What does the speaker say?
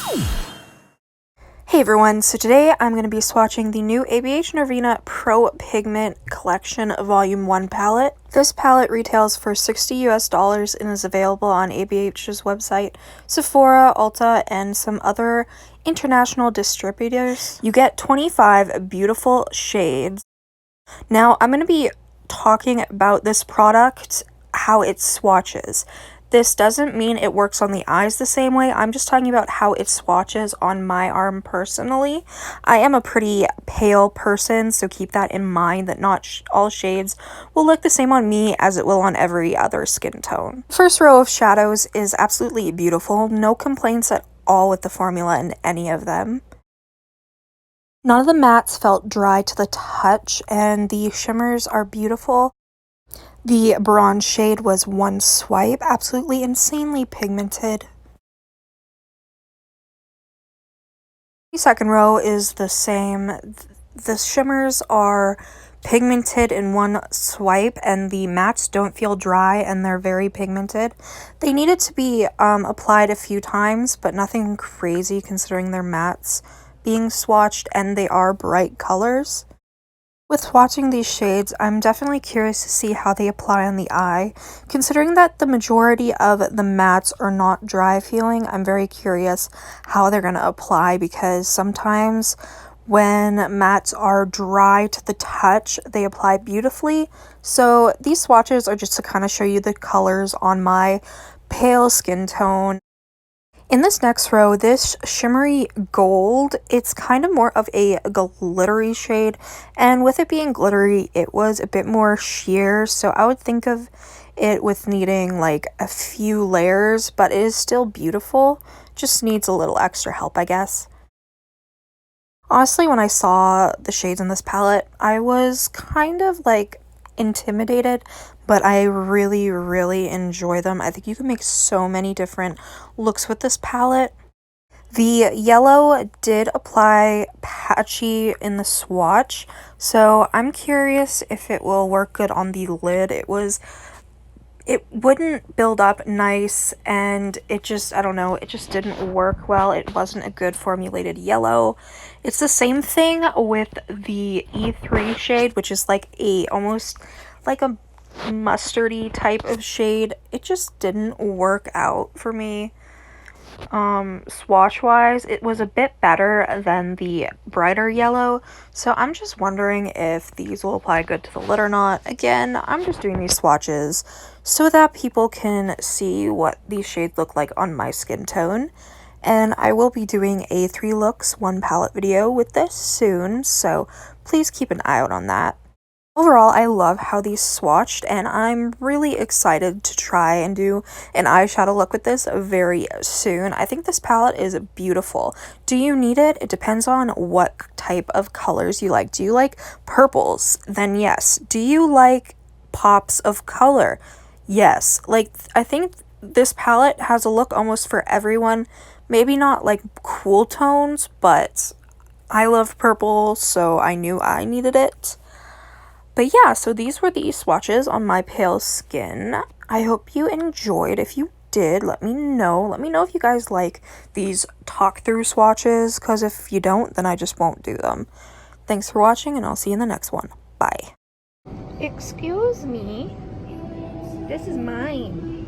Hey everyone, so today I'm going to be swatching the new Abh Norvina Pro Pigment Collection Volume 1 palette. This palette retails for $60 and is available on ABH's website, Sephora, Ulta, and some other international distributors. You get 25 beautiful shades. Now I'm going to be talking about this product, how it swatches. This doesn't mean it works on the eyes the same way. I'm just talking about how it swatches on my arm personally. I am a pretty pale person, so keep that in mind that not all shades will look the same on me as it will on every other skin tone. First row of shadows is absolutely beautiful. No complaints at all with the formula in any of them. None of the mattes felt dry to the touch, and the shimmers are beautiful. The bronze shade was one swipe, absolutely insanely pigmented. The second row is the same. The shimmers are pigmented in one swipe, and the mattes don't feel dry, and they're very pigmented. They needed to be applied a few times, but nothing crazy considering they're mattes being swatched, and they are bright colors. With swatching these shades, I'm definitely curious to see how they apply on the eye. Considering that the majority of the mattes are not dry feeling, I'm very curious how they're going to apply, because sometimes when mattes are dry to the touch, they apply beautifully. So these swatches are just to kind of show you the colors on my pale skin tone. In this next row, this shimmery gold, it's kind of more of a glittery shade, and with it being glittery, it was a bit more sheer, so I would think of it with needing like a few layers, but it is still beautiful, just needs a little extra help, I guess. Honestly, when I saw the shades in this palette, I was kind of like intimidated, but I really enjoy them. I think you can make so many different looks with this palette. The yellow did apply patchy in the swatch, so I'm curious if it will work good on the lid. It wouldn't build up nice, and it just, I don't know, it just didn't work well. It wasn't a good formulated yellow. It's the same thing with the E3 shade, which is like almost like a mustardy type of shade. It just didn't work out for me. Swatch wise, it was a bit better than the brighter yellow, so I'm just wondering if these will apply good to the lid or not. Again, I'm just doing these swatches so that people can see what these shades look like on my skin tone, and I will be doing a 3 looks 1 palette video with this soon, so please keep an eye out on that. Overall, I love how these swatched, and I'm really excited to try and do an eyeshadow look with this very soon. I think this palette is beautiful. Do you need it? It depends on what type of colors you like. Do you like purples? Then yes. Do you like pops of color? Yes. Like, I think this palette has a look almost for everyone. Maybe not like cool tones, but I love purple, so I knew I needed it. But yeah, so these were the swatches on my pale skin. I hope you enjoyed. If you did, let me know. Let me know if you guys like these talk-through swatches, because if you don't, then I just won't do them. Thanks for watching, and I'll see you in the next one. Bye. Excuse me. This is mine.